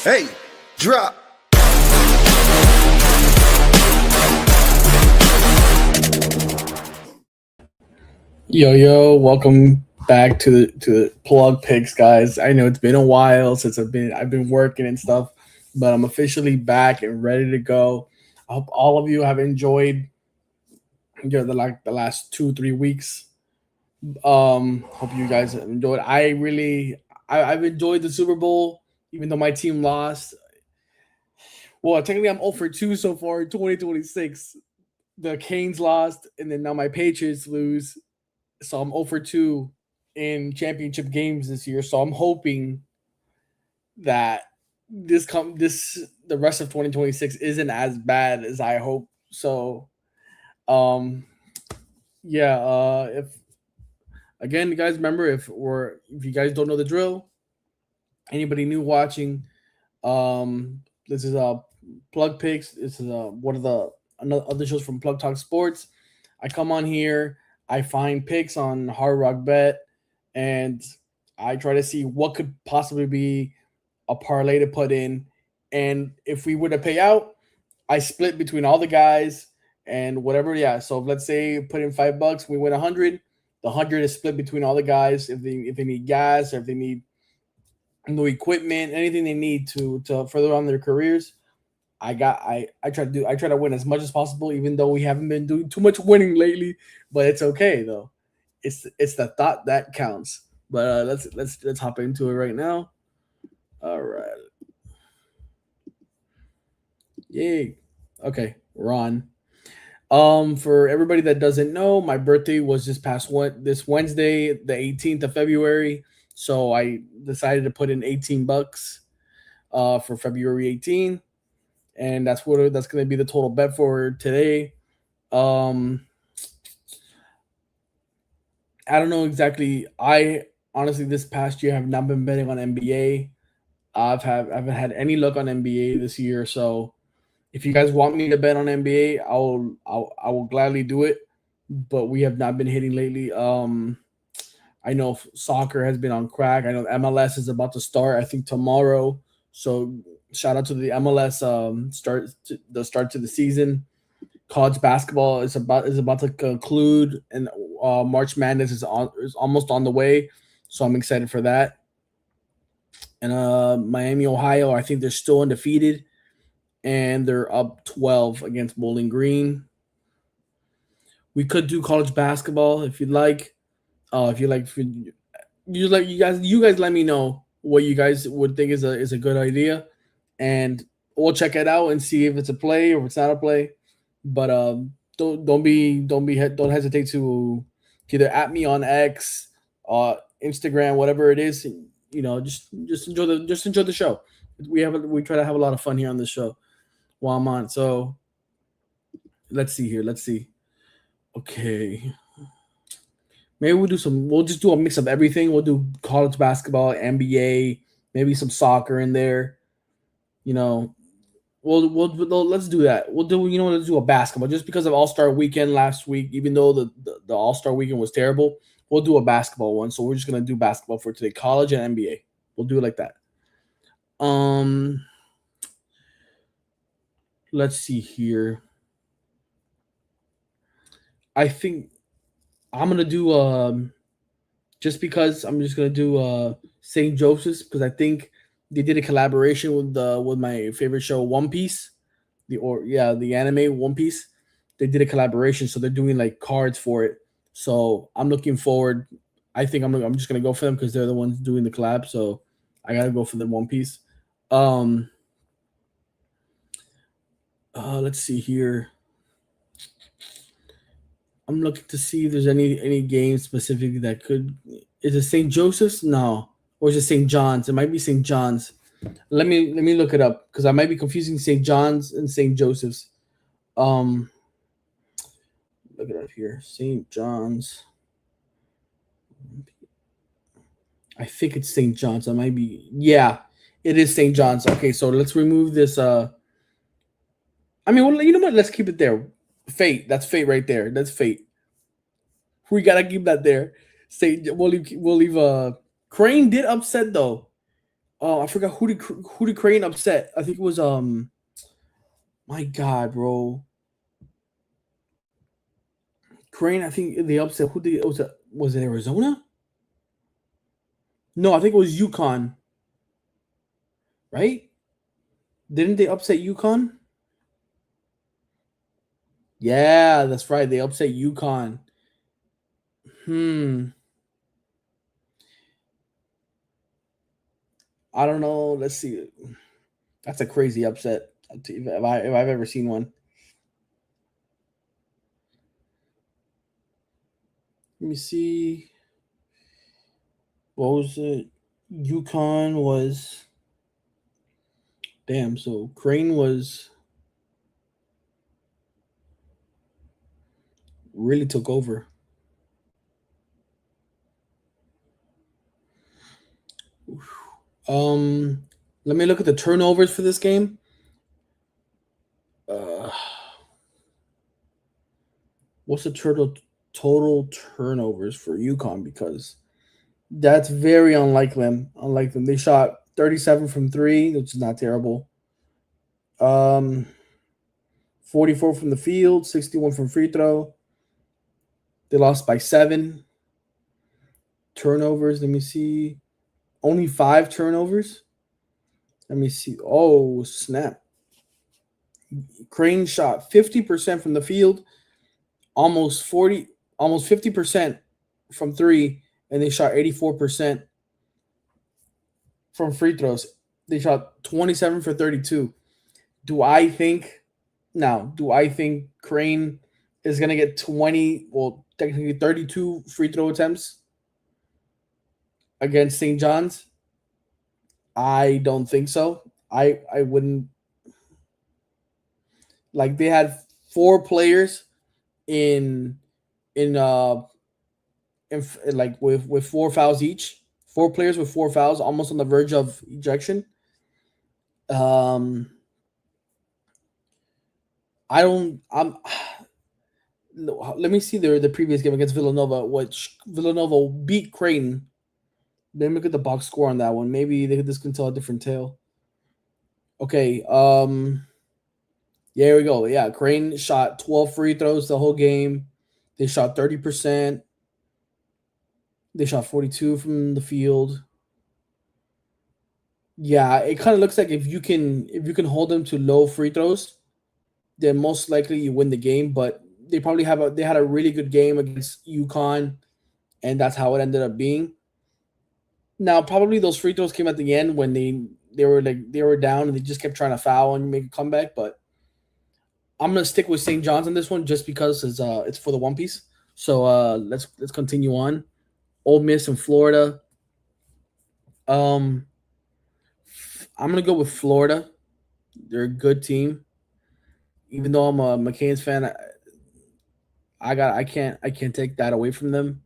Hey, drop. Yo, welcome back to the plug picks, guys. I know it's been a while since I've been working and stuff, but I'm officially back and ready to go. I hope all of you have enjoyed the last 2-3 weeks. Hope you guys have enjoyed. I've enjoyed the Super Bowl, even though my team lost. Well, technically I'm 0 for 2 so far in 2026. The Canes lost, and then now my Patriots lose. So I'm 0 for 2 in championship games this year. So I'm hoping that this the rest of 2026 isn't as bad as I hope. So um yeah, if again, you guys remember, if you guys don't know the drill, anybody new watching, this is Plug Picks. This is one of the another other shows from Plug Talk Sports. I come on here, I find picks on Hard Rock Bet, and I try to see what could possibly be a parlay to put in. And if we were to pay out, I split between all the guys and whatever. Yeah. So let's say put in $5, we win 100. The 100 is split between all the guys. If they need gas or if they need new equipment, anything they need to further on their careers, I try to win as much as possible, even though we haven't been doing too much winning lately. But it's okay though. It's the thought that counts. But let's hop into it right now. All right. Yay. Okay, we're on. For everybody that doesn't know, my birthday was this Wednesday, the 18th of February. So I decided to put in $18 for February 18th, and that's gonna be the total bet for today. Um I don't know exactly. I honestly this past year have not been betting on NBA. I haven't had any luck on NBA this year, so if you guys want me to bet on NBA, I will gladly do it. But we have not been hitting lately. I know soccer has been on crack. I know MLS is about to start. I think tomorrow. So shout out to the MLS the start to the season. College basketball is about to conclude, and March Madness is almost on the way. So I'm excited for that. And Miami, Ohio, I think they're still undefeated, and they're up 12 against Bowling Green. We could do college basketball if you'd like. If you guys let me know what you guys would think is a good idea, and we'll check it out and see if it's a play or if it's not a play. But don't hesitate to either at me on X, Instagram, whatever it is. Just enjoy the show. We try to have a lot of fun here on this show while I'm on. So let's see here. Let's see. Okay. Maybe we'll just do a mix of everything. We'll do college basketball, NBA, maybe some soccer in there. You know, let's do that. Let's do a basketball just because of All Star Weekend last week. Even though the All Star Weekend was terrible, we'll do a basketball one. So we're just gonna do basketball for today, college and NBA. We'll do it like that. Um, let's see here. I think I'm gonna do just because I'm just gonna do St. Joseph's because I think they did a collaboration with my favorite show One Piece, the anime One Piece. They did a collaboration, so they're doing like cards for it. So I'm looking forward. I think I'm just gonna go for them because they're the ones doing the collab. So I gotta go for the One Piece. Um, let's see here. I'm looking to see if there's any games specifically that could. Is it St. Joseph's? No, or is it St. John's? It might be St. John's. Let me look it up because I might be confusing St. John's and St. Joseph's. Um, look it up here. St. John's. I think it's St. John's. I might be. Yeah, it is St. John's. Okay, so let's remove this. I mean, well, you know what? Let's keep it there. Fate. That's fate right there. That's fate. We gotta keep that there. Say we'll leave. Crane did upset though. Oh, I forgot who did Crane upset. I think it was my God, bro. Crane. I think they upset. Who did was it Arizona? No, I think it was Yukon. Right? Didn't they upset Yukon? Yeah, that's right. They upset Yukon. Hmm. I don't know. Let's see. That's a crazy upset. If I've ever seen one. Let me see. What was it? Yukon was damn. So Crane was really took over. Um, Let me look at the turnovers for this game. Uh, what's the total turnovers for Yukon? Because that's very unlike them. Unlike them, they shot 37 from three, which is not terrible. Um, 44 from the field, 61 from free throw. They lost by seven. Turnovers. Let me see. Only five turnovers. Let me see. Oh snap! Crane shot 50% from the field, almost 40, almost 50% from three, and they shot 84% from free throws. They shot 27 for 32. Do I think now? Do I think Crane is gonna get 20? Well, technically 32 free throw attempts against St. John's? I don't think so. I wouldn't like they had four players in in like with four fouls each. Four players with four fouls, almost on the verge of ejection. Um, I don't. Let me see the previous game against Villanova, which Villanova beat Creighton. Let me look at the box score on that one. Maybe this can tell a different tale. Okay. Yeah, here we go. Yeah, Creighton shot 12 free throws the whole game. They shot 30%. They shot 42 from the field. Yeah, it kind of looks like if you can hold them to low free throws, then most likely you win the game. But they had a really good game against UConn, and that's how it ended up being. Now probably those free throws came at the end when they were down and they just kept trying to foul and make a comeback. But I'm gonna stick with St. John's on this one just because it's for the One Piece. So let's continue on. Ole Miss and Florida. Um, I'm gonna go with Florida. They're a good team. Even though I'm a McCain's fan, I can't take that away from them.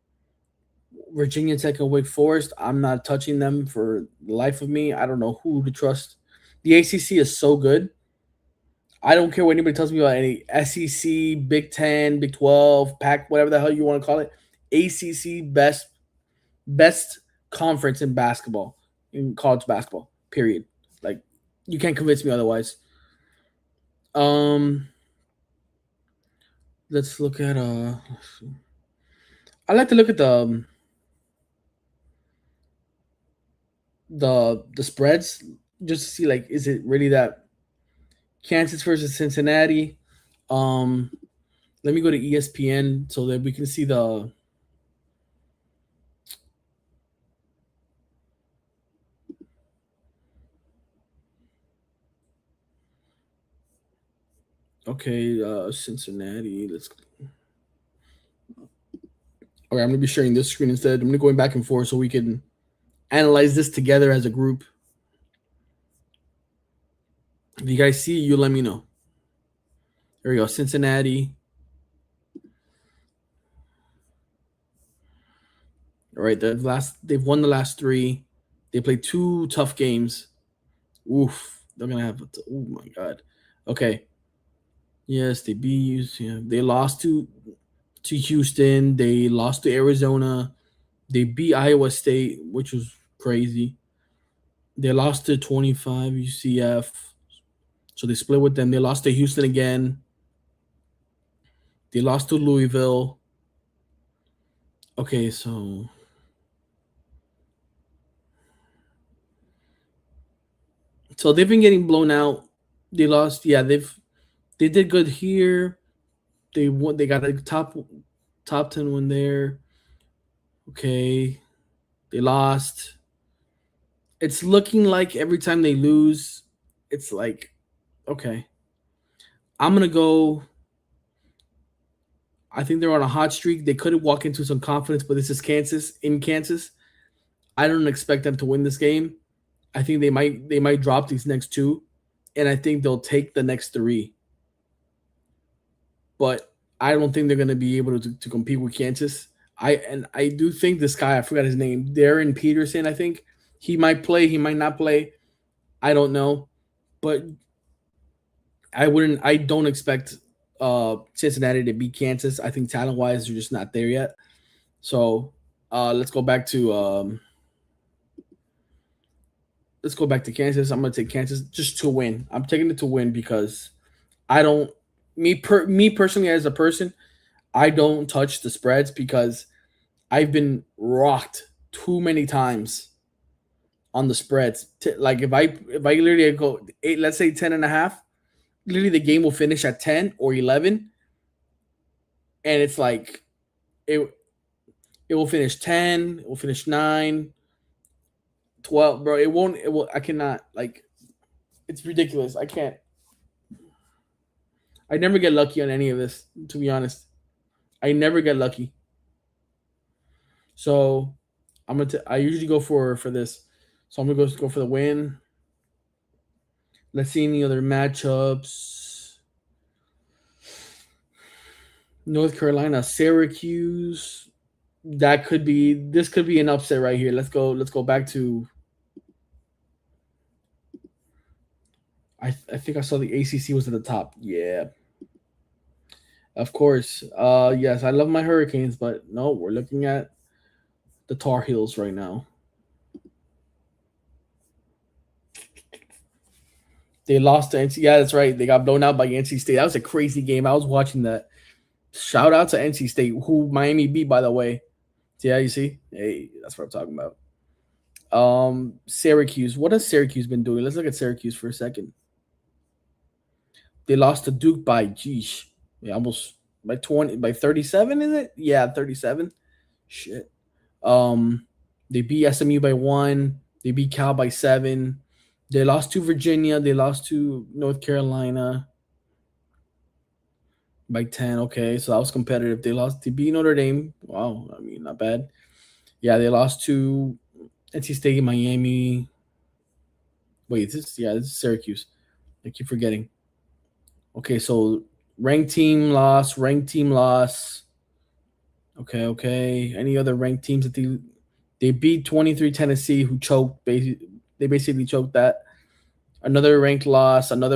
Virginia Tech and Wake Forest, I'm not touching them for the life of me. I don't know who to trust. The ACC is so good. I don't care what anybody tells me about any SEC, Big 10, Big 12, Pac, whatever the hell you want to call it. ACC best conference in basketball, in college basketball. Period. Like you can't convince me otherwise. Um, let's look at I like to look at the spreads just to see like is it really that Kansas versus Cincinnati. Um, Let me go to ESPN so that we can see the okay Cincinnati. Let's okay. I'm gonna be sharing this screen instead. I'm gonna go back and forth so we can analyze this together as a group. If you guys see, you let me know. There we go. Cincinnati. All right, they've won the last three. They played two tough games. Oof, they're gonna have. Oh my god. Okay. Yes, they beat. Yeah, they lost to Houston. They lost to Arizona. They beat Iowa State, which was crazy. They lost to 25 UCF. So they split with them. They lost to Houston again. They lost to Louisville. Okay, so they've been getting blown out. They lost. Yeah, they did good here. They won. They got a top 10 win there. Okay, they lost. It's looking like every time they lose, it's like okay. I'm gonna go. I think they're on a hot streak. They could walk into some confidence, but this is Kansas in Kansas. I don't expect them to win this game. I think they might drop these next two, and I think they'll take the next three. But I don't think they're going to be able to compete with Kansas. I do think this guy, I forgot his name, Darren Peterson. I think he might play. He might not play. I don't know, but I wouldn't. I don't expect Cincinnati to beat Kansas. I think talent wise, they're just not there yet. So let's go back to Kansas. I'm going to take Kansas just to win. I'm taking it to win because I don't me personally as a person, I don't touch the spreads because I've been rocked too many times on the spreads. Like if I literally go eight, let's say 10.5, literally the game will finish at 10 or 11, and it's like it it will finish 10, it will finish 9, 12, bro. It will I cannot like it's ridiculous. I can't. I never get lucky on any of this, to be honest. I never get lucky. So I usually go for this. So I'm gonna go for the win. Let's see any other matchups. North Carolina, Syracuse. This could be an upset right here. Let's go back to I think I saw the ACC was at the top. Yeah. Of course. Yes, I love my Hurricanes, but no, we're looking at the Tar Heels right now. They lost to NC. Yeah, that's right. They got blown out by NC State. That was a crazy game. I was watching that. Shout out to NC State, who Miami beat, by the way. Yeah, you see? Hey, that's what I'm talking about. Syracuse. What has Syracuse been doing? Let's look at Syracuse for a second. They lost to Duke by geesh. Yeah, almost by 20 by 37, is it? Yeah, 37. Shit. Um they beat SMU by 1. They beat Cal by 7. They lost to Virginia. They lost to North Carolina by 10. Okay, so that was competitive. They beat Notre Dame. Wow, I mean, not bad. Yeah, they lost to NC State, Miami. Wait, this is Syracuse. I keep forgetting. Okay, so ranked team loss. Okay, okay. Any other ranked teams that they beat 23 Tennessee, who choked they basically choked that. Another ranked loss. I'm gonna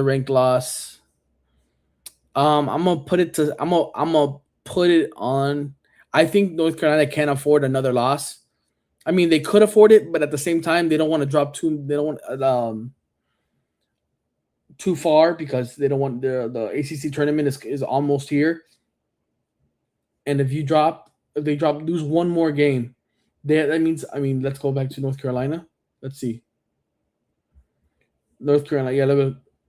put it on. I think North Carolina can't afford another loss. I mean, they could afford it, but at the same time, they don't want to drop too. They don't want too far because they don't want the ACC tournament is almost here. And if they drop lose one more game, that means I mean let's go back to North Carolina. Let's see. North Carolina, yeah.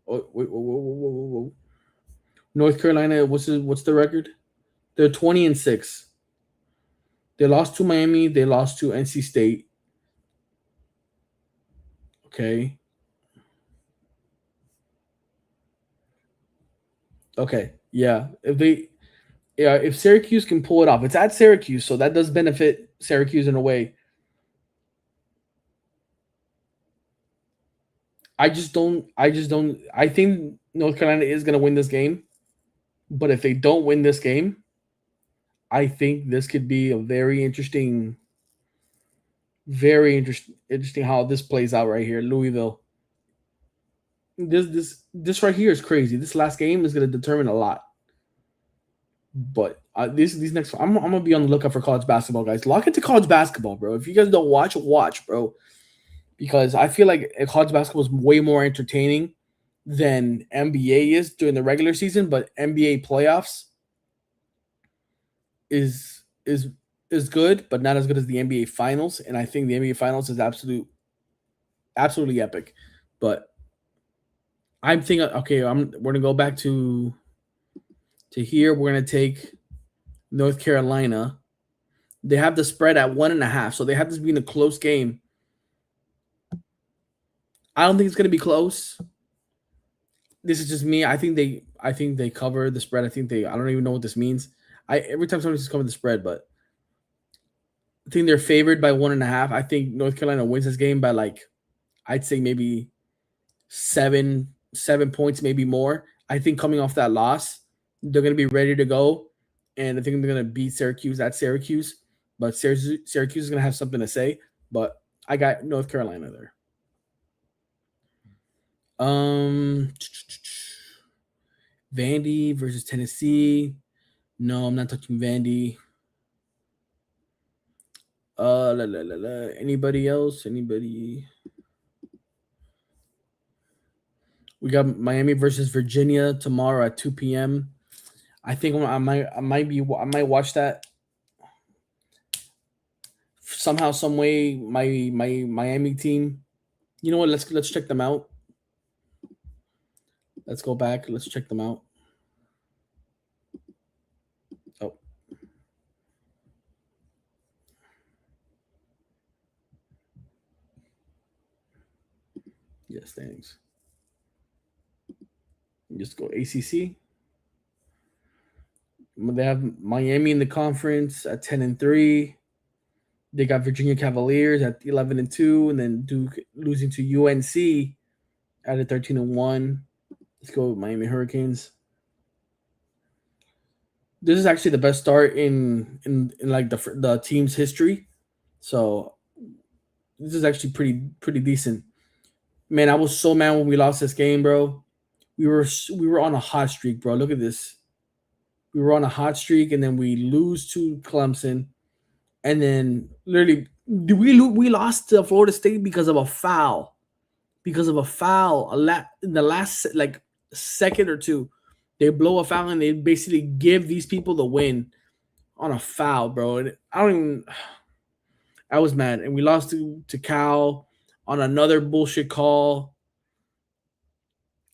Oh, wait, whoa. North Carolina, what's the record? They're 20-6. They lost to Miami. They lost to NC State. Okay. Okay. Yeah. If Syracuse can pull it off, it's at Syracuse, so that does benefit Syracuse in a way. I just don't. I think North Carolina is going to win this game, but if they don't win this game, I think this could be a interesting how this plays out right here. Louisville. This right here is crazy. This last game is going to determine a lot. But these next, I'm gonna be on the lookout for college basketball, guys. Lock into college basketball, bro. If you guys don't watch, bro, because I feel like college basketball is way more entertaining than NBA is during the regular season, but NBA playoffs is is is good, but not as good as the NBA finals. And I think the NBA finals is absolutely epic. But I'm thinking, okay, we're gonna go back to here. We're gonna take North Carolina. They have the spread at 1.5, so they have this being a close game. I don't think it's gonna be close. This is just me. I think they cover the spread. I don't even know what this means. I every time somebody says cover the spread, but I think they're favored by 1.5. I think North Carolina wins this game by like I'd say maybe 7 points, maybe more. I think coming off that loss, they're gonna be ready to go, and I think they're gonna beat Syracuse at Syracuse. But Syracuse is gonna have something to say. But I got North Carolina there. Um, Vandy versus Tennessee. No, I'm not touching Vandy. Anybody else? Anybody? We got Miami versus Virginia tomorrow at 2 p.m. I think I might watch that somehow, some way. My Miami team. You know what? Let's check them out. Let's go back. Let's check them out. Oh, yes, thanks. Just go ACC. They have Miami in the conference at 10-3. They got Virginia Cavaliers at 11-2, and then Duke losing to UNC at a 13-1. Let's go with Miami Hurricanes. This is actually the best start in like the team's history. So this is actually pretty decent. Man, I was so mad when we lost this game, bro. We were on a hot streak, bro. Look at this. We were on a hot streak, and then we lose to Clemson, and then literally, we lost to Florida State because of a foul, in the last like second or two. They blow a foul and they basically give these people the win on a foul, bro. And I don't even. I was mad, and we lost to Cal on another bullshit call.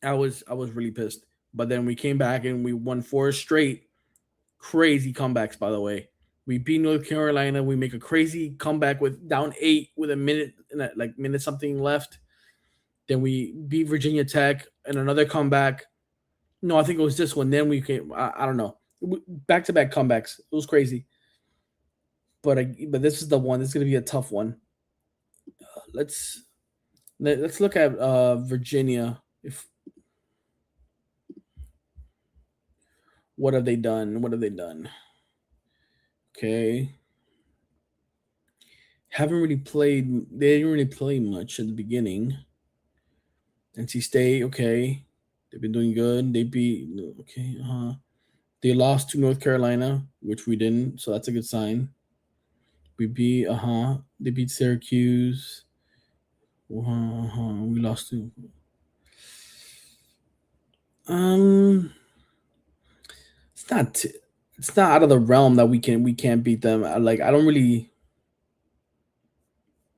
I was really pissed. But then we came back and we won 4 straight. Crazy comebacks, by the way. We beat North Carolina. We make a crazy comeback with down 8 with a minute minute something left. Then we beat Virginia Tech and another comeback. No, I think it was this one. Then we came. I don't know. Back to back comebacks. It was crazy. But this is the one. This is gonna be a tough one. Let's let's look at Virginia. If what have they done? What have they done? Okay. Haven't really played. They didn't really play much at the beginning. NC State, okay. They've been doing good. They beat okay. They lost to North Carolina, which we didn't, so that's a good sign. We beat They beat Syracuse. We lost to it's not it's not out of the realm that we can't beat them. I don't really.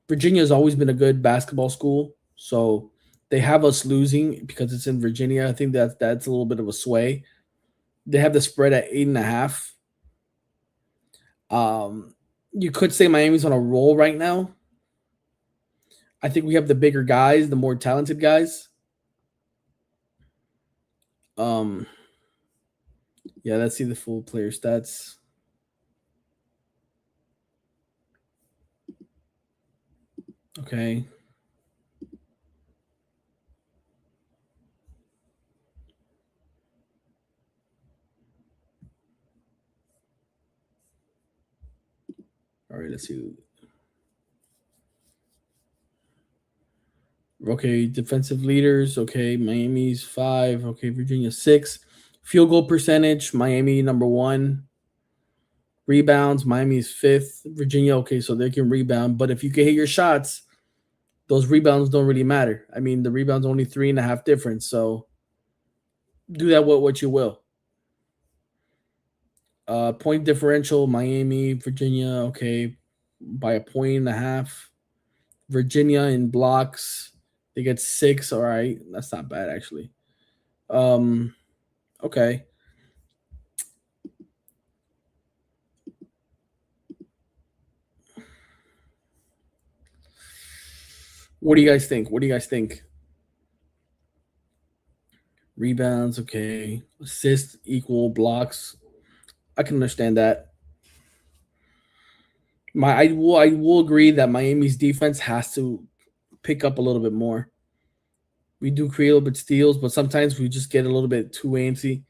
Virginia's always been a good basketball school, so they have us losing because it's in Virginia. I think that's a little bit of a sway. They have the spread at 8.5. You could say Miami's on a roll right now. I think we have the bigger guys, the more talented guys. Yeah, let's see the full player stats. Okay. All right, let's see. Okay, defensive leaders. Okay, Miami's 5. Okay, Virginia 6. Field goal percentage, Miami number 1. Rebounds, Miami's 5th. Virginia, okay, so they can rebound. But if you can hit your shots, those rebounds don't really matter. I mean, the rebounds only 3.5 difference. So do that with what you will. Point differential, Miami, Virginia, okay, by a point and a half. Virginia in blocks, they get 6. All right, that's not bad actually. Um, okay. What do you guys think? What do you guys think? Rebounds, okay. Assists equal blocks. I can understand that. I will agree that Miami's defense has to pick up a little bit more. We do create a little bit steals, but sometimes we just get a little bit too antsy.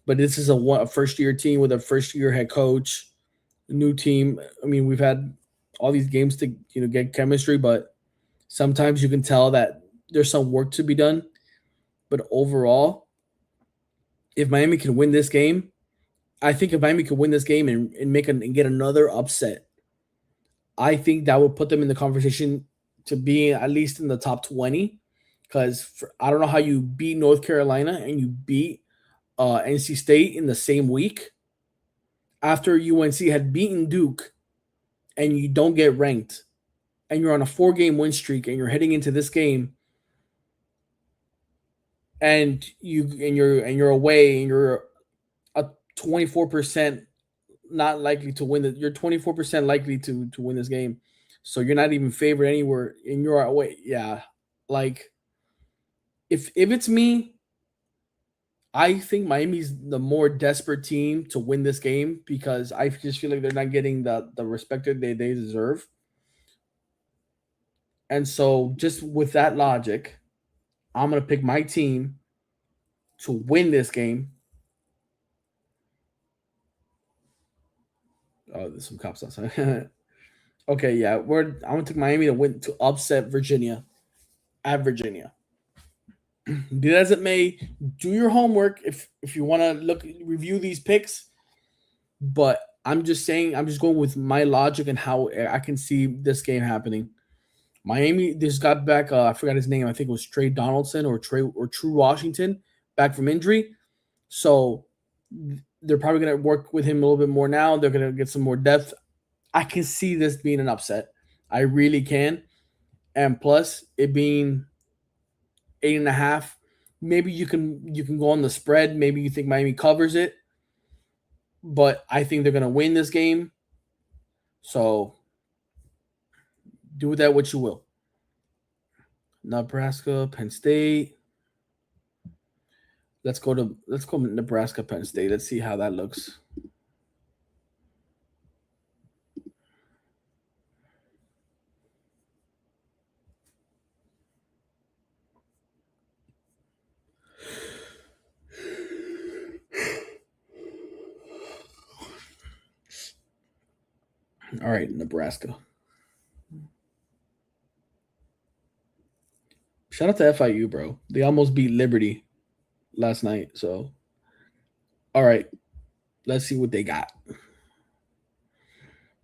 But this is a first year team with a first year head coach, a new team. I mean, we've had all these games to get chemistry, but sometimes you can tell that there's some work to be done. But overall, if Miami can win this game, I think if Miami could win this game and get another upset, I think that would put them in the conversation to be at least in the top 20. Because I don't know how you beat North Carolina and you beat NC State in the same week after UNC had beaten Duke and you don't get ranked and you're on a 4-game win streak and you're heading into this game and you're away and you're a 24% not likely to win you're 24% likely to win this game. So you're not even favored anywhere in your away. Yeah. Like if it's me, I think Miami's the more desperate team to win this game because I just feel like they're not getting the respect that they deserve. And so just with that logic, I'm gonna pick my team to win this game. Oh, there's some cops outside. Okay, yeah, I'm gonna take Miami to win to upset Virginia at Virginia. Be that as it may, do your homework if you want to look review these picks. But I'm just saying, I'm just going with my logic and how I can see this game happening. Miami just got back. I forgot his name. I think it was Trey Donaldson or True Washington back from injury. So they're probably going to work with him a little bit more now. They're going to get some more depth. I can see this being an upset. I really can. And plus, it being 8.5, maybe you can go on the spread. Maybe you think Miami covers it, but I think they're going to win this game. So do with that what you will. Nebraska, Penn State. Let's go Nebraska, Penn State. Let's see how that looks. All right, Nebraska. Shout out to FIU, bro. They almost beat Liberty last night. So, all right, let's see what they got.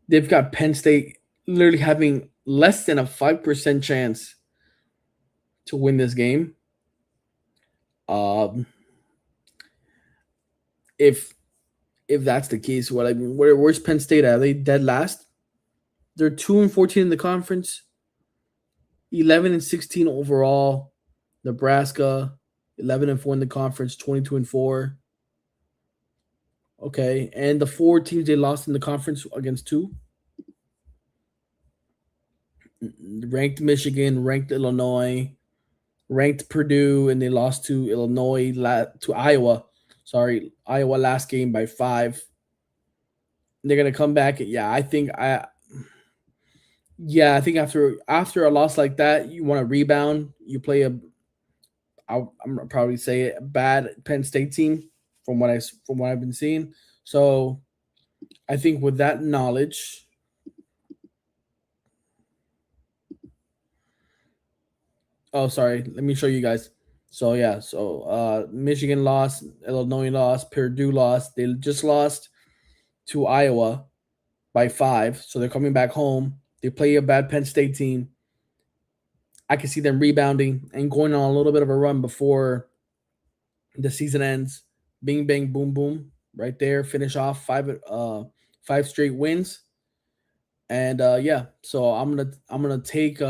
They've got Penn State literally having less than a 5% chance to win this game. Um, if if that's the case, what I mean, where's Penn State at? Are they dead last? They're 2-14 in the conference, 11-16 overall. Nebraska, 11-4 in the conference, 22-4. Okay, and the 4 teams they lost in the conference against two, ranked Michigan, ranked Illinois, ranked Purdue, and they lost to to Iowa. Sorry, Iowa last game by 5. They're gonna come back. I think after a loss like that, you want to rebound. You play I'm gonna probably say a bad Penn State team from what I've been seeing. So I think with that knowledge, oh sorry, let me show you guys. So yeah, Michigan lost, Illinois lost, Purdue lost. They just lost to Iowa by 5, so they're coming back home. They play a bad Penn State team. I can see them rebounding and going on a little bit of a run before the season ends. Bing bang boom boom, right there. Finish off five straight wins, and yeah. So I'm gonna take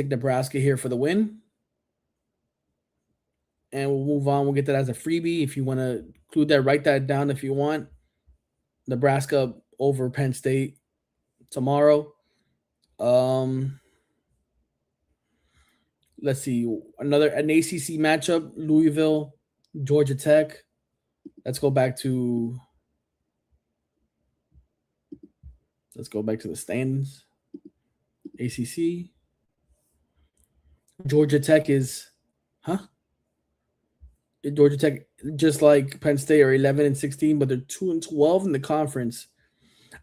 Nebraska here for the win, and we'll move on. We'll get that as a freebie. If you want to include that, write that down if you want. Nebraska over Penn State tomorrow. Um, let's see, an ACC matchup: Louisville, Georgia Tech. Let's go back to the standings. ACC. Georgia Tech is, huh? Georgia Tech, just like Penn State, are 11-16, but they're 2-12 in the conference.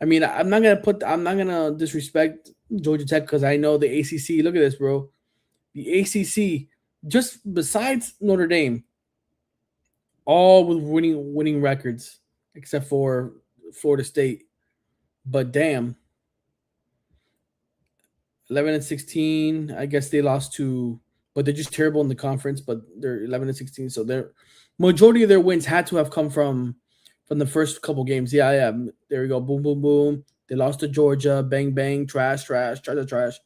I mean, I'm not gonna disrespect Georgia Tech because I know the ACC. Look at this, bro. The ACC, just besides Notre Dame, all with winning records, except for Florida State. But damn, 11-16. I guess they lost to, but they're just terrible in the conference. But they're 11-16, so their majority of their wins had to have come from the first couple games. Yeah, yeah. There we go. Boom, boom, boom. They lost to Georgia. Bang, bang. Trash, trash, trash, trash.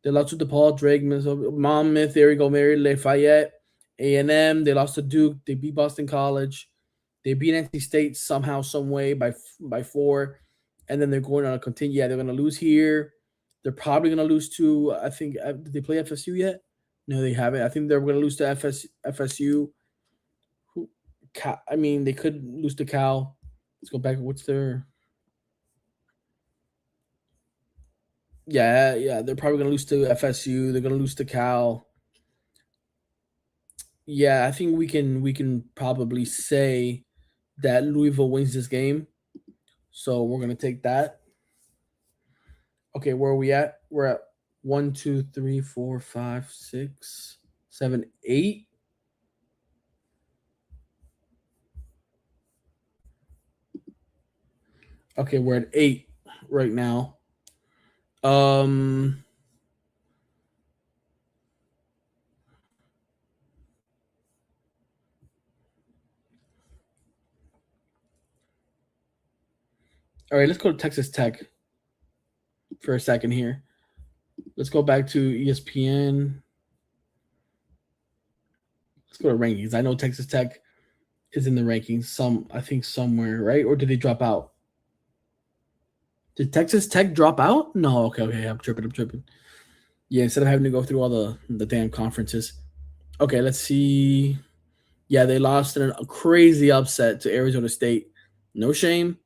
They lost to DePaul, Drake, Monmouth. There we go. Mary Lafayette, A&M. They lost to Duke. They beat Boston College. They beat NC State somehow, some way by 4, and then they're going on a continue. Yeah, they're going to lose here. They're probably going to lose to. I think did they play FSU yet? No, they haven't. I think they're going to lose to FSU. Who? I mean, they could lose to Cal. Let's go back. What's their? Yeah, yeah. They're probably going to lose to FSU. They're going to lose to Cal. Yeah, I think we can probably say that Louisville wins this game. So we're gonna take that. Okay, where are we at? We're at 1, 2, 3, 4, 5, 6, 7, 8. Okay, we're at 8 right now. Um all right, let's go to Texas Tech for a second here. Let's go back to ESPN. Let's go to rankings. I know Texas Tech is in the rankings, I think somewhere, right? Or did they drop out? Did Texas Tech drop out? No, okay. I'm tripping. Yeah, instead of having to go through all the damn conferences. Okay, let's see. Yeah, they lost in a crazy upset to Arizona State. No shame.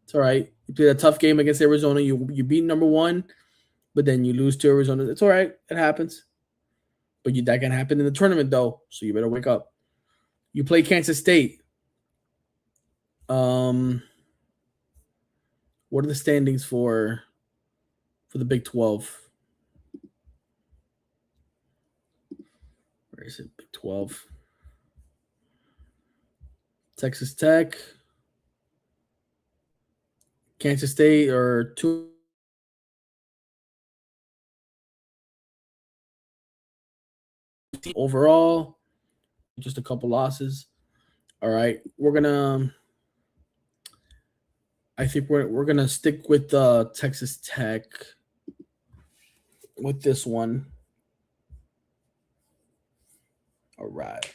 It's all right. You played a tough game against Arizona. You beat number 1, but then you lose to Arizona. It's all right. It happens. But that can happen in the tournament though, so you better wake up. You play Kansas State. Um, what are the standings for the Big 12? Where is it? Big 12. Texas Tech, Kansas State are 2 overall, just a couple losses. All right, I think we're gonna stick with Texas Tech with this one. All right.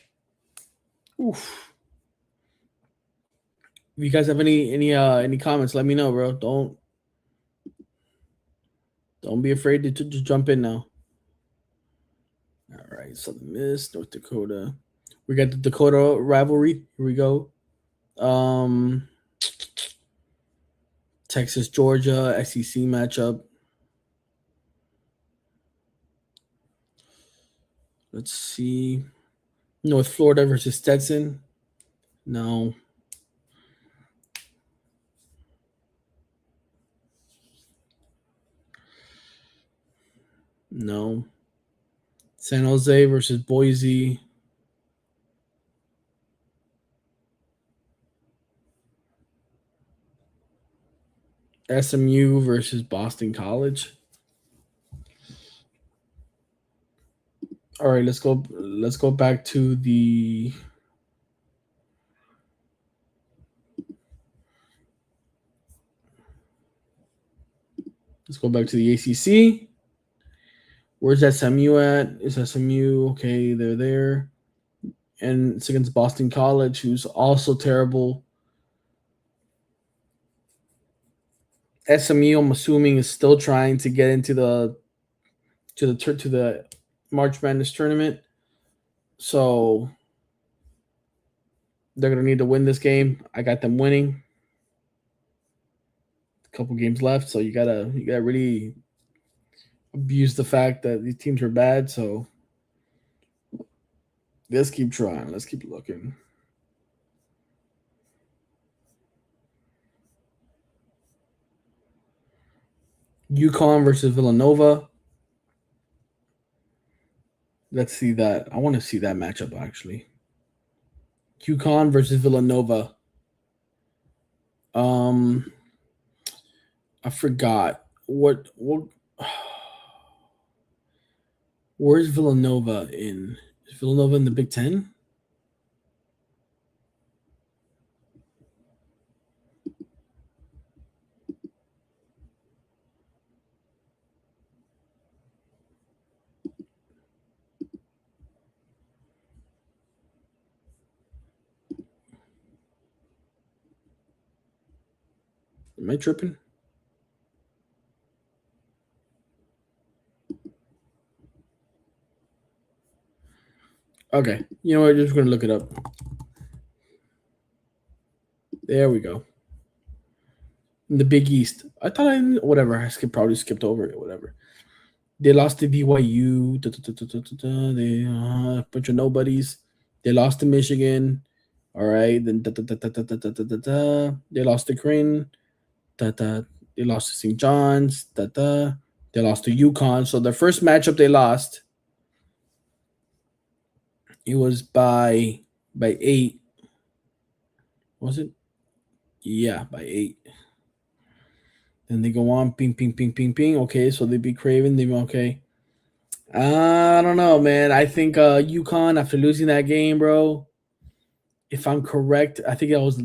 Oof. If you guys have any comments, let me know, bro. Don't be afraid to just jump in now. All right, Southern Miss, North Dakota. We got the Dakota rivalry. Here we go. Texas, Georgia, SEC matchup. Let's see. North Florida versus Stetson. No. No. San Jose versus Boise. SMU versus Boston College. All right, let's go. Let's go back to the. Let's go back to the ACC. Where's SMU at? Is SMU okay? They're there, and it's against Boston College, who's also terrible. SMU, I'm assuming, is still trying to get into the March Madness tournament, so they're gonna need to win this game. I got them winning. A couple games left, so you gotta really abuse the fact that these teams are bad. So let's keep trying. Let's keep looking. UConn versus Villanova. Let's see that. I want to see that matchup actually. UConn versus Villanova. Um, I forgot what. Where's Villanova in? Is Villanova in the Big Ten? Am I tripping? Okay, you know what? Just gonna look it up. There we go. In the Big East. I thought whatever. Probably skipped over it. Whatever. They lost to BYU. They a bunch of nobodies. They lost to Michigan. All right. Then they lost to Creighton. Da, da. They lost to St. John's. Da, da. They lost to UConn. So the first matchup they lost, it was by 8. Was it? Yeah, by 8. Then they go on, ping, ping, ping, ping, ping. Okay, so they beat Craven. They okay. I don't know, man. I think UConn after losing that game, bro. If I'm correct, I think that was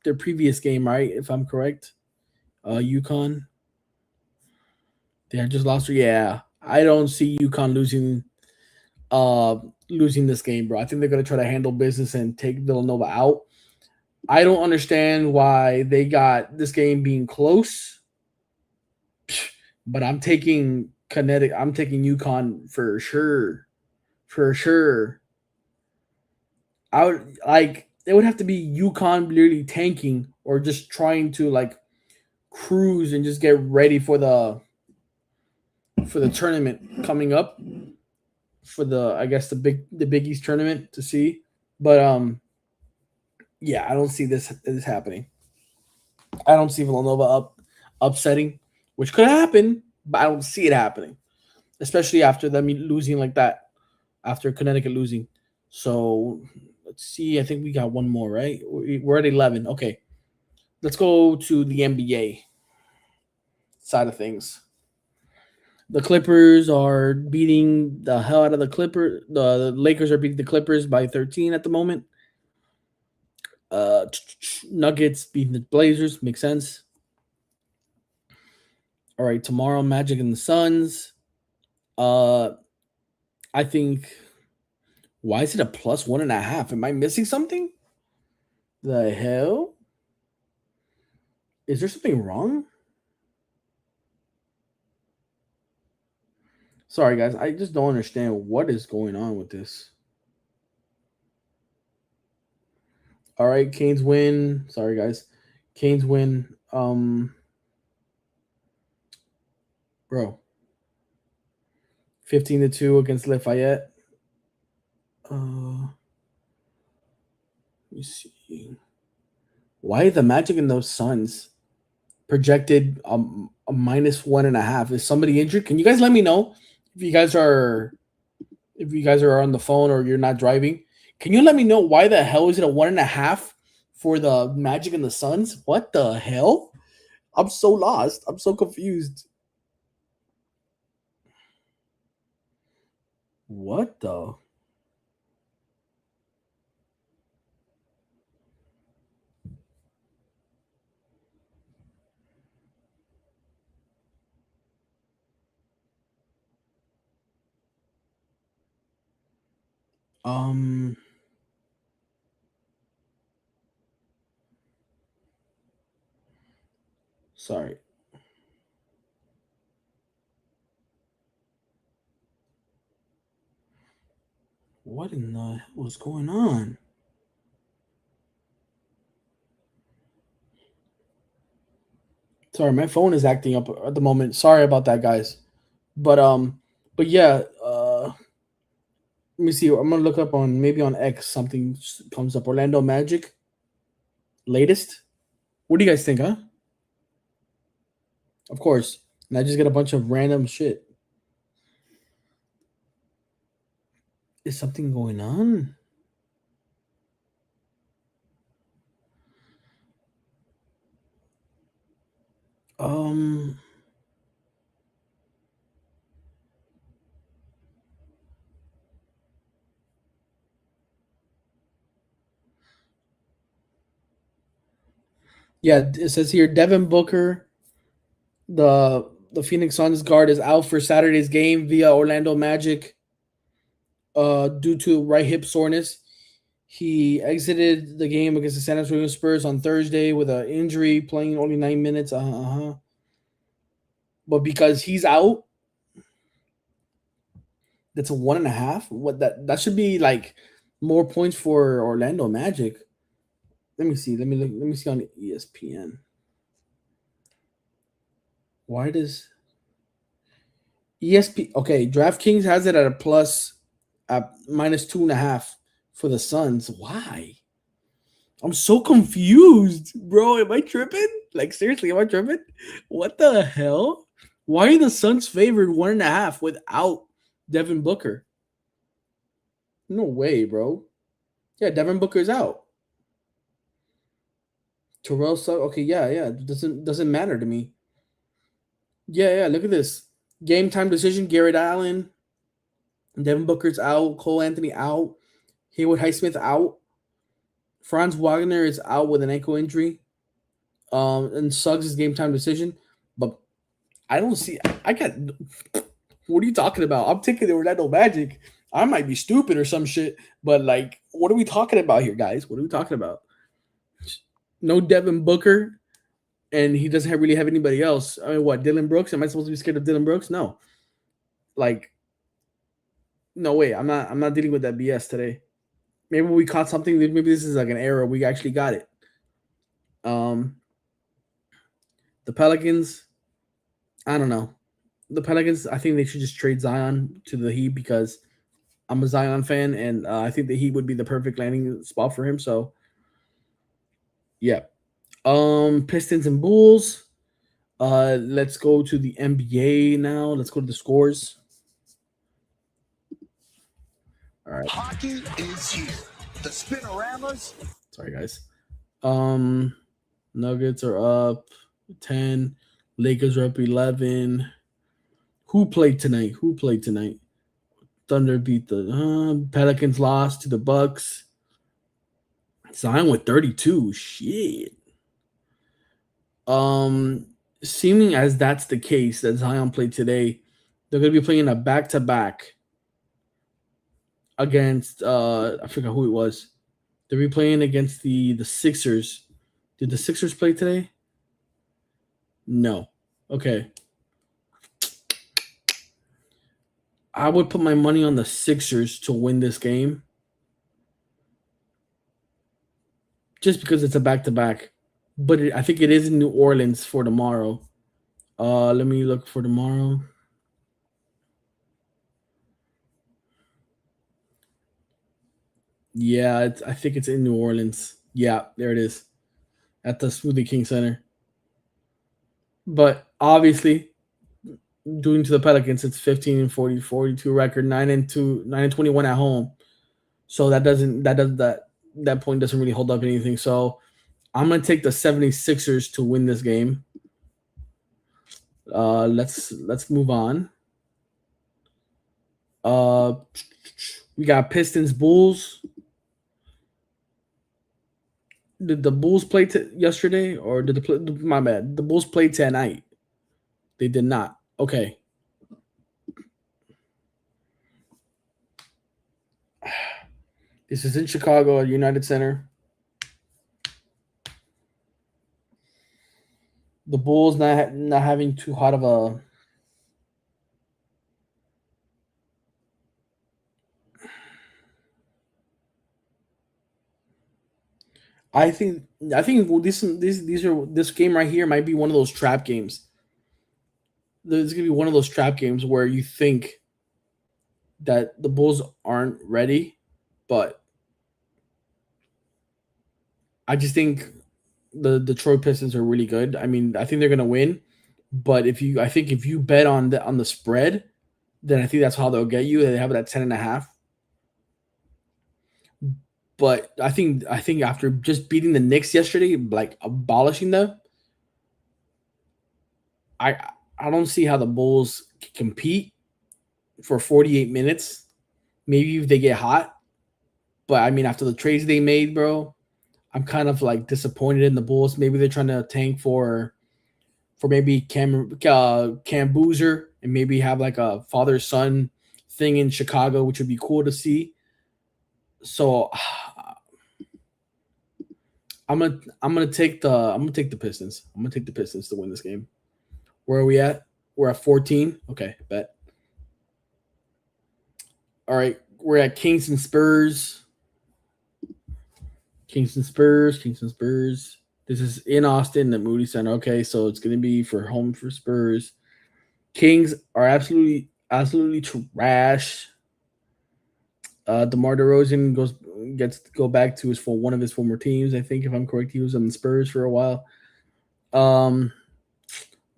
their previous game, right? If I'm correct, UConn. They had just lost. Yeah, I don't see UConn uh losing this game, bro. I think they're gonna try to handle business and take Villanova out. I don't understand why they got this game being close, but I'm taking Kinetic. I'm taking UConn for sure, for sure. I would like it would have to be UConn literally tanking or just trying to like cruise and just get ready for the tournament coming up for the I guess the Big East tournament to see. But yeah, I don't see this happening. I don't see Villanova upsetting, which could happen, but I don't see it happening, especially after them losing like that, after Connecticut losing. So let's see. I think we got one more, right? We're at 11. Okay, let's go to the NBA side of things. The Clippers are beating the hell out of the Clippers. The Lakers are beating the Clippers by 13 at the moment. Uh, Nuggets beating the Blazers makes sense. All right, tomorrow Magic and the Suns. Uh, I think. Why is it a plus 1.5? Am I missing something? The hell? Is there something wrong? Sorry, guys. I just don't understand what is going on with this. All right, Canes win. Sorry, guys. Canes win. Bro, 15-2 against Lafayette. Let me see. Why the Magic and those Suns projected a minus 1.5? Is somebody injured? Can you guys let me know if you guys are on the phone or you're not driving? Can you let me know why the hell is it a 1.5 for the Magic and the Suns? What the hell? I'm so lost. I'm so confused. What the? Um, sorry. What in the hell was going on? Sorry, my phone is acting up at the moment. Sorry about that, guys. But but yeah, let me see. I'm gonna look up on maybe on X something comes up. Orlando Magic latest. What do you guys think, huh? Of course. And I just get a bunch of random shit. Is something going on? Um, yeah, it says here Devin Booker, the Phoenix Suns guard, is out for Saturday's game via Orlando Magic due to right hip soreness. He exited the game against the San Antonio Spurs on Thursday with an injury, playing only 9 minutes. But because he's out, that's a 1.5. What that should be like more points for Orlando Magic. Let me see. Let me see on ESPN. Why does ESP? Okay, DraftKings has it at a plus at -2.5 for the Suns. Why? I'm so confused, bro. Am I tripping? Like seriously, am I tripping? What the hell? Why are the Suns favored 1.5 without Devin Booker? No way, bro. Yeah, Devin Booker's out. Terrell Suggs. Okay, yeah, yeah. Doesn't matter to me. Yeah, yeah. Look at this. Game time decision. Garrett Allen, Devin Booker's out. Cole Anthony out. Haywood Highsmith out. Franz Wagner is out with an ankle injury. And Suggs is game time decision. But I don't see. I got. What are you talking about? I'm taking the Orlando Magic. I might be stupid or some shit, but like, what are we talking about here, guys? What are we talking about? No Devin Booker, and he doesn't really have anybody else. I mean, what? Dylan Brooks? Am I supposed to be scared of Dylan Brooks? No. Like, no way. I'm not dealing with that BS today. Maybe we caught something. Maybe this is like an error. We actually got it. Um, the Pelicans. I don't know. The Pelicans. I think they should just trade Zion to the Heat because I'm a Zion fan, and I think the Heat would be the perfect landing spot for him. So, yeah. Pistons and Bulls. Let's go to the NBA now. Let's go to the scores. All right. Hockey is here. The Spinoramas. Sorry, guys. Um, Nuggets are up 10. Lakers are up 11. Who played tonight? Who played tonight? Thunder beat the Pelicans. Lost to the Bucks. Zion with 32. Shit. Um, Seeming as that's the case that Zion played today, they're gonna be playing a back to back against I forgot who it was. They'll be playing against the Sixers. Did the Sixers play today? No. Okay. I would put my money on the Sixers to win this game just because it's a back to back. But I think it is in New Orleans for tomorrow. Let me look for tomorrow. Yeah, I think it's in New Orleans. Yeah, there it is at the Smoothie King Center. But obviously, due to the Pelicans, it's 15 and 40, 42 record, 9 and 21 at home. So that point doesn't really hold up anything. So I'm gonna take the 76ers to win this game. Let's move on. Uh, we got Pistons Bulls. Did the Bulls play yesterday, or did the my bad? The Bulls played tonight. They did not. Okay. This is in Chicago at United Center. The Bulls not having too hot of a. I think this game right here might be one of those trap games. This is gonna be one of those trap games where you think that the Bulls aren't ready, but I just think the Detroit Pistons are really good. I mean, I think they're gonna win, but I think if you bet on the spread, then I think that's how they'll get you. They have it at 10.5. But I think after just beating the Knicks yesterday, like abolishing them, I I don't see how the Bulls can compete for 48 minutes. Maybe if they get hot, but I mean after the trades they made, bro, I'm kind of like disappointed in the Bulls. Maybe they're trying to tank for maybe Cam Boozer and maybe have like a father son thing in Chicago, which would be cool to see. So I'm gonna take the Pistons. I'm gonna take the Pistons to win this game. Where are we at? We're at 14. Okay, bet. All right, we're at Kings and Spurs. Kings and Spurs. Kings and Spurs. This is in Austin at Moody Center. Okay, so it's gonna be for home for Spurs. Kings are absolutely trash. DeMar DeRozan gets to go back to one of his former teams. I think if I'm correct, he was on the Spurs for a while.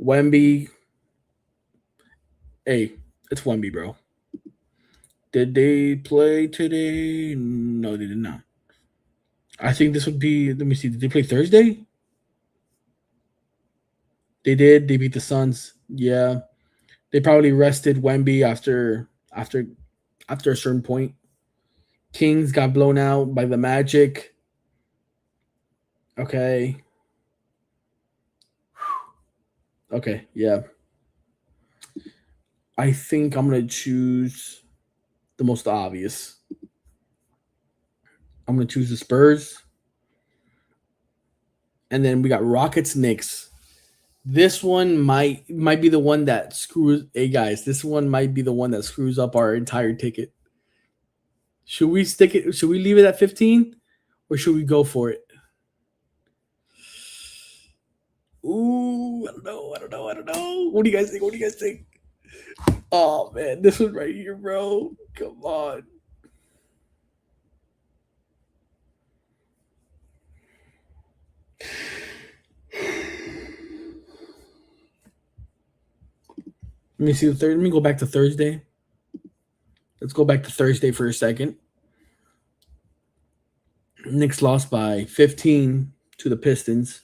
Wemby. Hey, it's Wemby, bro. Did they play today? No, they did not. I think this would be. Let me see. Did they play Thursday? They did. They beat the Suns. Yeah, they probably rested Wemby after a certain point. Kings got blown out by the Magic. Okay. Okay. Yeah. I think I'm gonna choose the most obvious. I'm gonna choose the Spurs, and then we got Rockets Knicks. This one might be the one that screws. Hey guys, this one might be the one that screws up our entire ticket. Should we stick it? Should we leave it at 15, or should we go for it? Ooh, I don't know. I don't know. I don't know. What do you guys think? What do you guys think? Oh man, this one right here, bro. Come on. Let me see the third. Let me go back to Thursday. Let's go back to Thursday for a second. Knicks lost by 15 to the Pistons.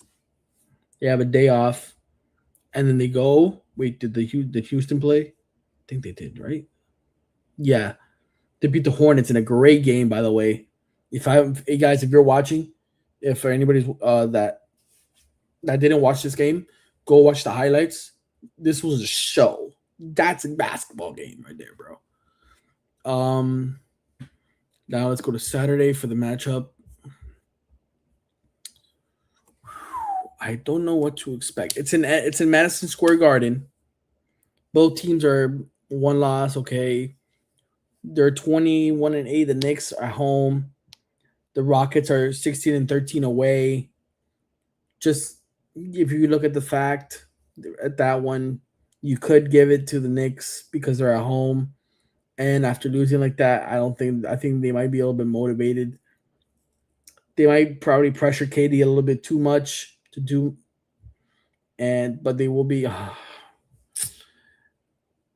They have a day off, and then they go. Wait, did Houston play? I think they did, right? Yeah, they beat the Hornets in a great game, by the way. Hey guys, if you're watching, if for anybody's that didn't watch this game, go watch the highlights. This was a show. That's a basketball game right there, bro. Um, Now let's go to Saturday for the matchup. I don't know what to expect. It's in Madison Square Garden. Both teams are one loss. Okay, they're 21-8. The Knicks are home. The Rockets are 16-13 away. Just if you look at the fact at that one, you could give it to the Knicks because they're at home. And after losing like that, I think they might be a little bit motivated. They might probably pressure KD a little bit too much to do, but they will be. I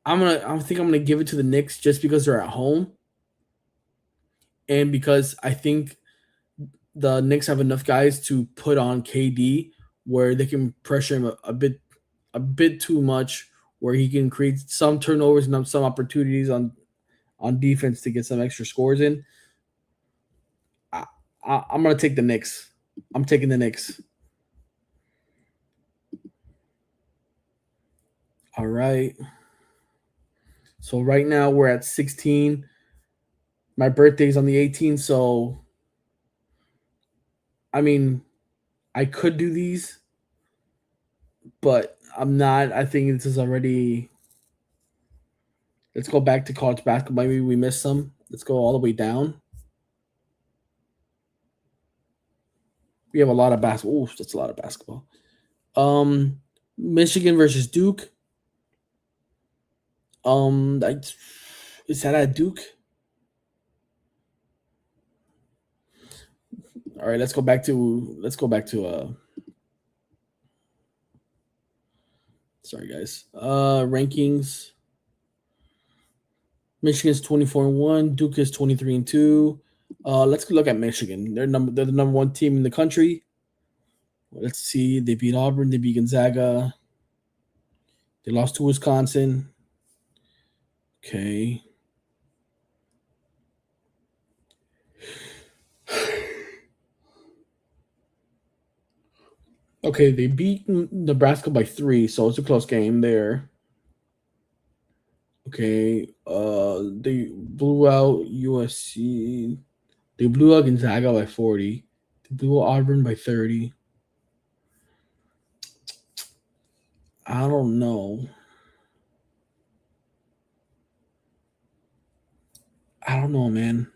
think I'm gonna give it to the Knicks just because they're at home, and because I think the Knicks have enough guys to put on KD where they can pressure him a bit too much, where he can create some turnovers and some opportunities on defense to get some extra scores in. I'm gonna take the Knicks. I'm taking the Knicks. All right. So right now we're at 16. My birthday's on the 18th, so I mean, I could do these, but I'm not. I think this is already. Let's go back to college basketball. Maybe we missed some. Let's go all the way down. We have a lot of basketball. Ooh, that's a lot of basketball. Um, Michigan versus Duke. I, is that at Duke? All right, let's go back to sorry guys. Rankings. Michigan's 24-1, Duke is 23-2. Let's look at Michigan. They're the number one team in the country. Let's see. They beat Auburn, they beat Gonzaga. They lost to Wisconsin. Okay. Okay, they beat Nebraska by 3, so it's a close game there. Okay, they blew out USC. They blew out Gonzaga by 40. They blew out Auburn by 30. I don't know. I don't know, man.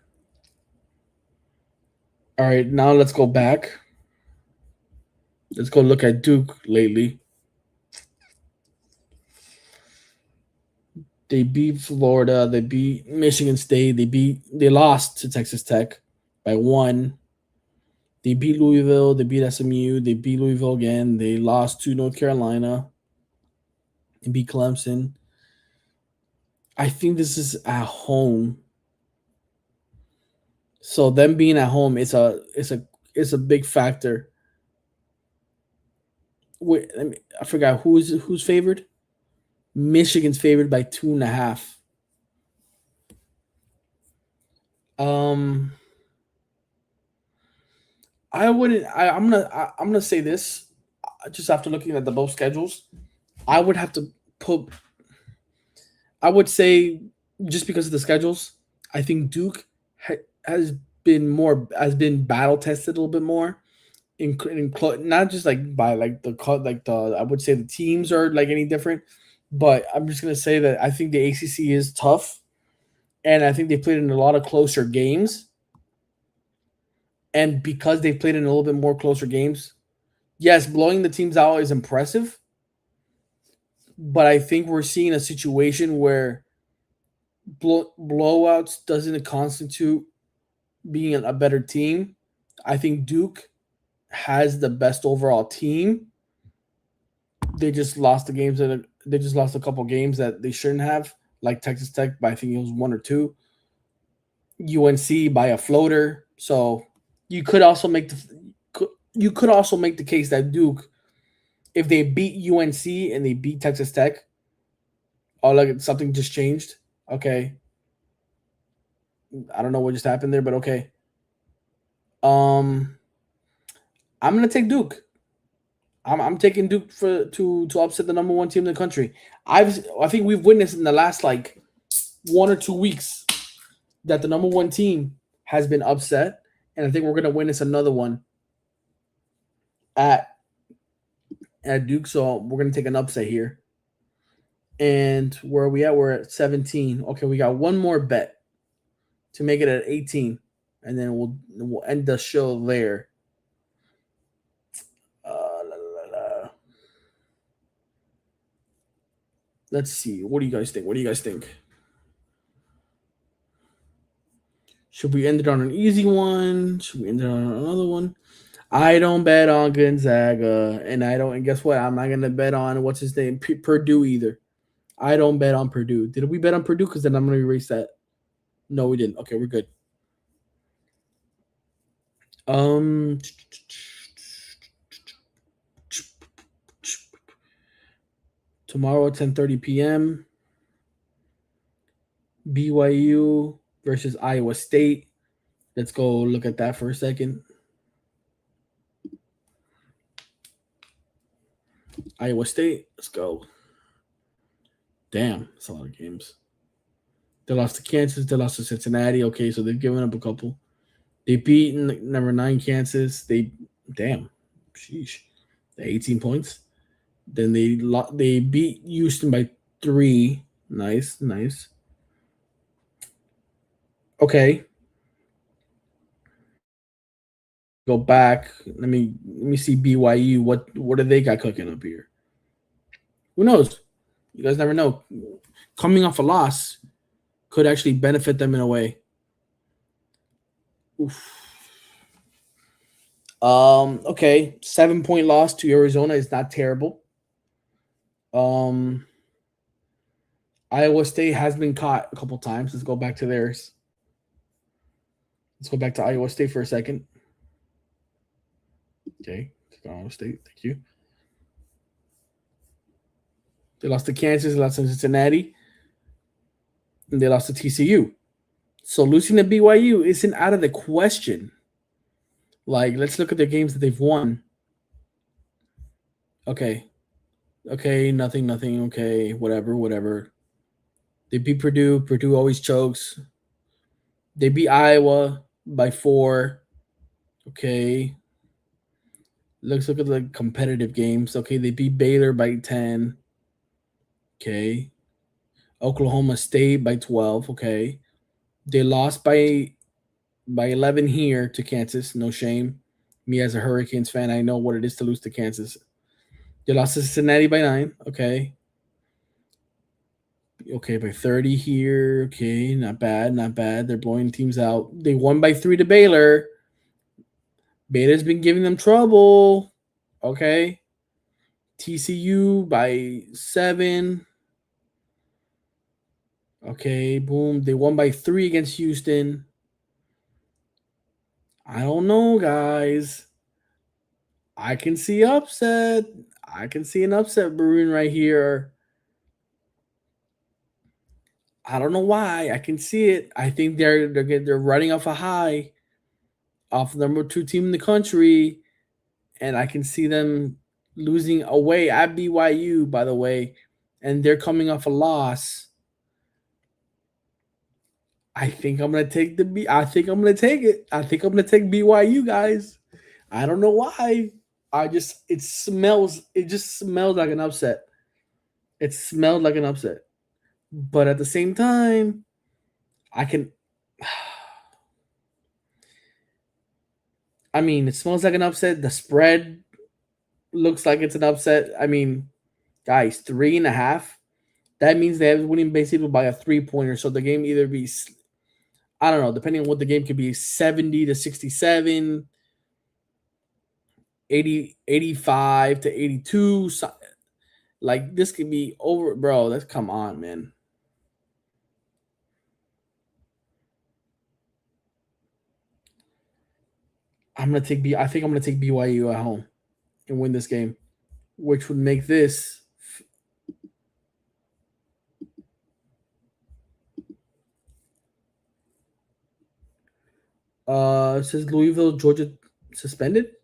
All right, now let's go back. Let's go look at Duke lately. They beat Florida. They beat Michigan State. They lost to Texas Tech by 1. They beat Louisville. They beat SMU. They beat Louisville again. They lost to North Carolina. They beat Clemson. I think this is at home. So them being at home, it's a big factor. Wait, I forgot who's favored. Michigan's favored by 2.5. Um, I wouldn't. I'm gonna say this. Just after looking at the both schedules, I would have to put. I would say just because of the schedules, I think Duke has been battle tested a little bit more. Not just like by like the I would say the teams are like any different, but I'm just gonna say that I think the ACC is tough, and I think they played in a lot of closer games, and because they played in a little bit more closer games, yes, blowing the teams out is impressive, but I think we're seeing a situation where blowouts doesn't constitute being a better team. I think Duke has the best overall team. They just lost they just lost a couple games that they shouldn't have, like Texas Tech by I think it was 1 or 2, UNC by a floater. So you could also make the case that Duke, if they beat UNC and they beat Texas Tech, oh look, something just changed. Okay, I don't know what just happened there, but okay. Um, I'm gonna take Duke. I'm taking Duke to upset the number one team in the country. I think we've witnessed in the last like 1 or 2 weeks that the number one team has been upset, and I think we're gonna witness another one at at Duke. So we're gonna take an upset here. And where are we at? We're at 17. Okay, we got one more bet to make it at 18, and then we'll end the show there. La, la, la. Let's see. What do you guys think? What do you guys think? Should we end it on an easy one? Should we end it on another one? I don't bet on Gonzaga, and I don't. And guess what? I'm not gonna bet on what's his name, Purdue either. I don't bet on Purdue. Did we bet on Purdue? Because then I'm gonna erase that. No, we didn't. Okay, we're good. Um, tomorrow at 10:30 p.m. BYU versus Iowa State. Let's go look at that for a second. Iowa State. Let's go. Damn, that's a lot of games. They lost to Kansas. They lost to Cincinnati. Okay, so they've given up a couple. They beat number 9 Kansas. Damn, sheesh, they 18 points. Then they beat Houston by 3. Nice, nice. Okay, go back. Let me see BYU. What do they got cooking up here? Who knows? You guys never know. Coming off a loss could actually benefit them in a way. Oof. Okay, 7-point loss to Arizona is not terrible. Iowa State has been caught a couple times. Let's go back to theirs. Let's go back to Iowa State for a second. Okay, Iowa State. Thank you. They lost to Kansas. They lost to Cincinnati. And they lost to TCU. So losing to BYU isn't out of the question. Like, let's look at the games that they've won. Okay, nothing. Okay, whatever. They beat Purdue. Purdue always chokes. They beat Iowa by 4. Okay. Let's look at the competitive games. Okay, they beat Baylor by 10. Okay. Oklahoma State by 12. Okay. They lost by 11 here to Kansas. No shame. Me as a Hurricanes fan, I know what it is to lose to Kansas. They lost to Cincinnati by 9. Okay. Okay, by 30 here. Okay, not bad. They're blowing teams out. They won by 3 to Baylor. Baylor's been giving them trouble. Okay. TCU by 7. Okay, boom. They won by 3 against Houston. I don't know, guys. I can see upset. I can see an upset brewing right here. I don't know why. I can see it. I think they're running off a high, off the number 2 team in the country, and I can see them losing away at BYU. By the way, and they're coming off a loss. I think I'm gonna take the B. I think I'm gonna take it. I think I'm gonna take BYU, guys. I don't know why. It smells. It just smells like an upset. It smelled like an upset. But at the same time, I can. I mean, it smells like an upset. The spread looks like it's an upset. I mean, guys, 3.5. That means they have winning basically by a 3-pointer. So the game either be, I don't know, depending on what the game could be, 70 to 67, 85 to 82. Like, this could be over, bro. Let's come on, man. I think I'm gonna take BYU at home and win this game, which would make this. It says Louisville, Georgia suspended.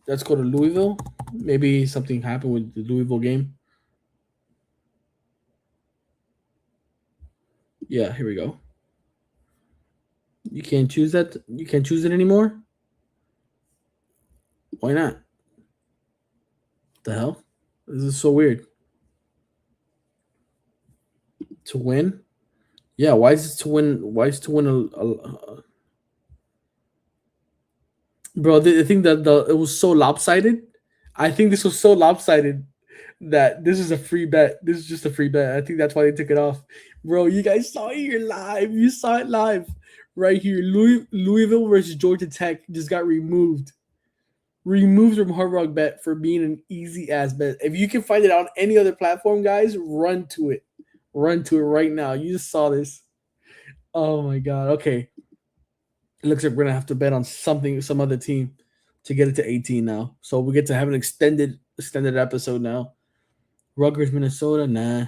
Let's go to Louisville. Maybe something happened with the Louisville game. Yeah, here we go. You can't choose that. You can't choose it anymore. Why not? The hell? This is so weird. To win? Yeah. Why is it to win? Why is to win bro? I think that it was so lopsided. I think this was so lopsided that this is a free bet. This is just a free bet. I think that's why they took it off. Bro, you guys saw it here live. You saw it live right here. Louisville versus Georgia Tech just got removed. Removed from Hard Rock Bet for being an easy ass bet. If you can find it on any other platform, guys, run to it. Run to it right now. You just saw this. Oh my god. Okay. It looks like we're gonna have to bet on something, some other team to get it to 18 now. So we get to have an extended episode now. Rutgers, Minnesota, nah.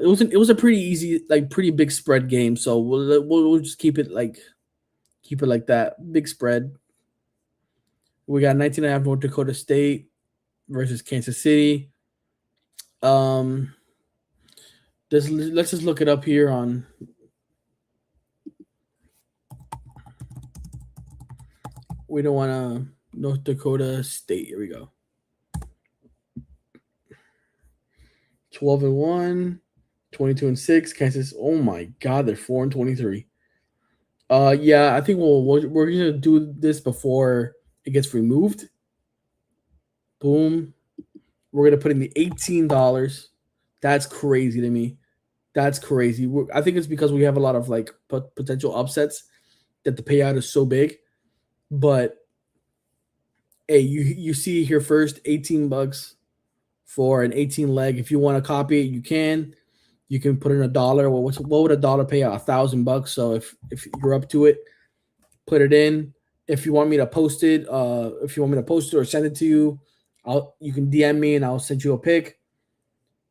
It was a pretty easy, like pretty big spread game. So we'll just keep it like that. Big spread. We got 19.5 North Dakota State versus Kansas City. Um, let's just look it up here on. We don't want to North Dakota State. Here we go. 12-1, 22-6. Kansas. Oh my God, they're 4-23. Yeah, I think we're gonna do this before it gets removed. Boom. We're gonna put in the $18. That's crazy to me. That's crazy. I think it's because we have a lot of like potential upsets that the payout is so big. But hey, you see here first, $18 for an 18 leg. If you want to copy it, you can. You can put in $1. Well, what would $1 pay out? $1,000. So if you're up to it, put it in. If you want me to post it, or send it to you, you can DM me and I'll send you a pic.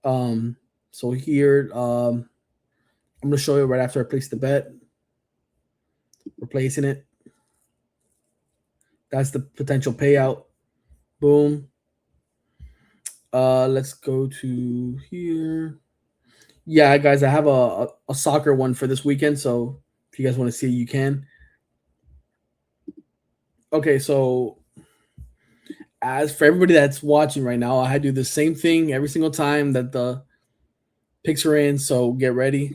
So here, I'm gonna show you right after I place the bet. We're placing it. That's the potential payout. Boom. Let's go to here. Yeah, guys, I have a soccer one for this weekend. So if you guys want to see it, you can. Okay, so as for everybody that's watching right now, I do the same thing every single time that the picks are in. So get ready.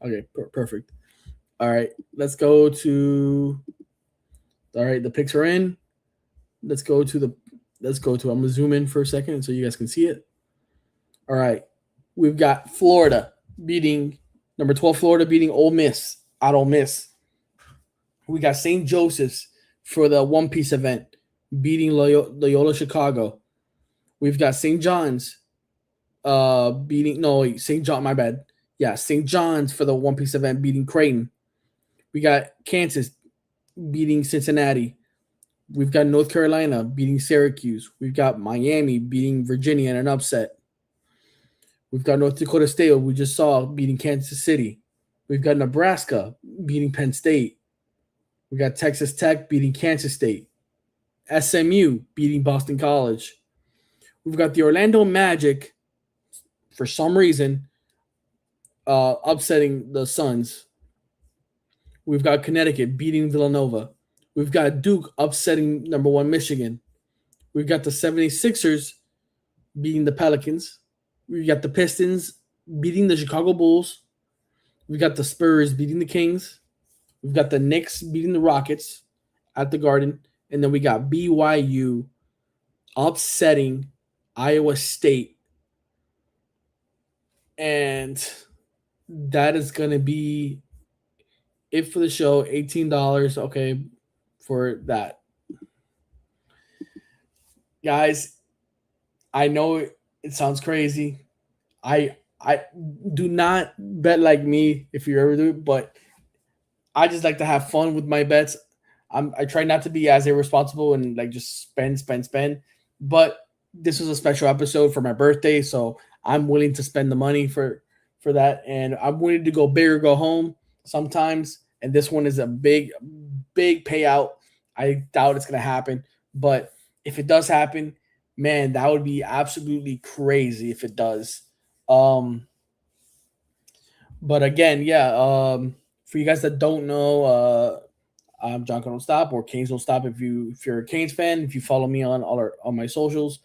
Okay, perfect. All right, let's go to. All right, the picks are in. Let's go to. I'm gonna zoom in for a second so you guys can see it. All right, we've got Florida beating number 12. Florida beating Ole Miss at Ole Miss. We got St. Joseph's for the One Piece event beating Loyola Chicago. We've got St. John's beating St. John. My bad. Yeah, St. John's for the One Piece event beating Creighton. We got Kansas beating Cincinnati. We've got North Carolina beating Syracuse. We've got Miami beating Virginia in an upset. We've got North Dakota State, we just saw, beating Kansas City. We've got Nebraska beating Penn State. We got Texas Tech beating Kansas State. SMU beating Boston College. We've got the Orlando Magic, for some reason, upsetting the Suns. We've got Connecticut beating Villanova. We've got Duke upsetting number 1 Michigan. We've got the 76ers beating the Pelicans. We've got the Pistons beating the Chicago Bulls. We've got the Spurs beating the Kings. We've got the Knicks beating the Rockets at the Garden. And then we got BYU upsetting Iowa State. And that is going to be it for the show. $18. Okay, for that. Guys, I know it sounds crazy. I do not bet like me if you ever do it, but I just like to have fun with my bets. I try not to be as irresponsible and like just spend. But this was a special episode for my birthday, so I'm willing to spend the money for that, and I'm willing to go big or go home sometimes. And this one is a big payout. I doubt it's gonna happen, but if it does happen, man, that would be absolutely crazy if it does. But again, yeah. For you guys that don't know, I'm John Don't Stop or Canes Don't Stop. If you're a Canes fan, if you follow me on on my socials,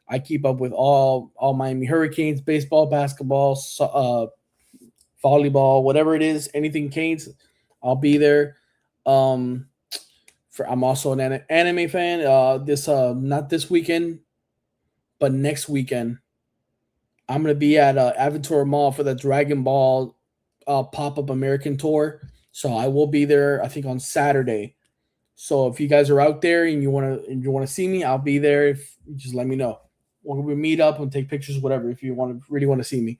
I keep up with all Miami Hurricanes, baseball, basketball, volleyball, whatever it is, anything Canes, I'll be there. I'm also an anime fan. This not this weekend, but next weekend, I'm gonna be at Aventura Mall for the Dragon Ball pop-up American tour. So I will be there, I think, on Saturday. So if you guys are out there and you wanna see me, I'll be there. If just let me know. We'll meet up and take pictures, whatever. If you really want to see me.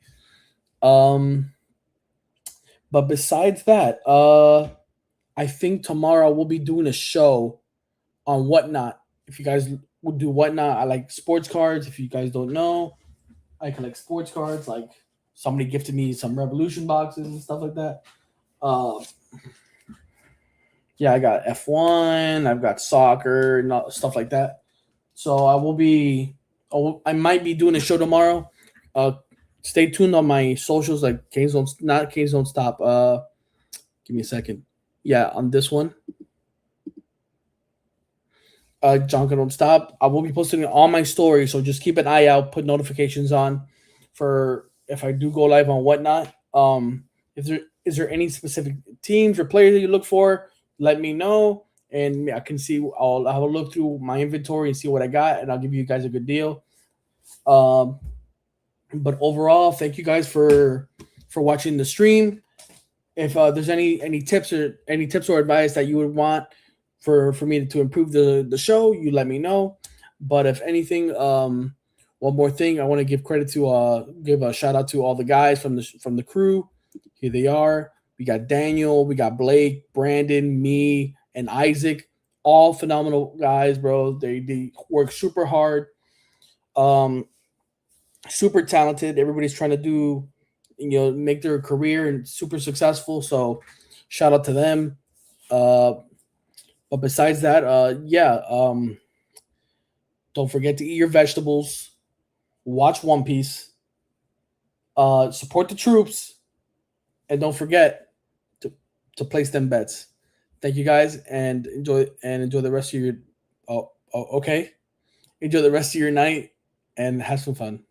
But besides that, I think tomorrow we'll be doing a show on Whatnot. If you guys would do Whatnot, I like sports cards. If you guys don't know, I collect sports cards. Like somebody gifted me some Revolution boxes and stuff like that. Uh, yeah, I got F1. I've got soccer and stuff like that. So I will be. I might be doing a show tomorrow. Uh, Stay tuned on my socials, like Canes don't not Canes don't stop. Give me a second. Yeah, on this one, Jonka don't stop. I will be posting it on my story, so just keep an eye out. Put notifications on for if I do go live on Whatnot. If there is there any specific teams or players that you look for, let me know, and I can see. I'll have a look through my inventory and see what I got, and I'll give you guys a good deal. Um, but overall, thank you guys for watching the stream. If there's any tips or advice that you would want for me to improve the show, you let me know. But if anything, one more thing, I want to give credit to give a shout out to all the guys from the crew. Here they are. We got Daniel, we got Blake, Brandon, me, and Isaac. All phenomenal guys, bro. They work super hard. Um, Super talented. Everybody's trying to do, make their career and super successful. So, shout out to them. Uh, but besides that, yeah, don't forget to eat your vegetables. Watch One Piece. Support the troops, and don't forget to place them bets. Thank you guys, and enjoy the rest of your. Oh, okay. Enjoy the rest of your night, and have some fun.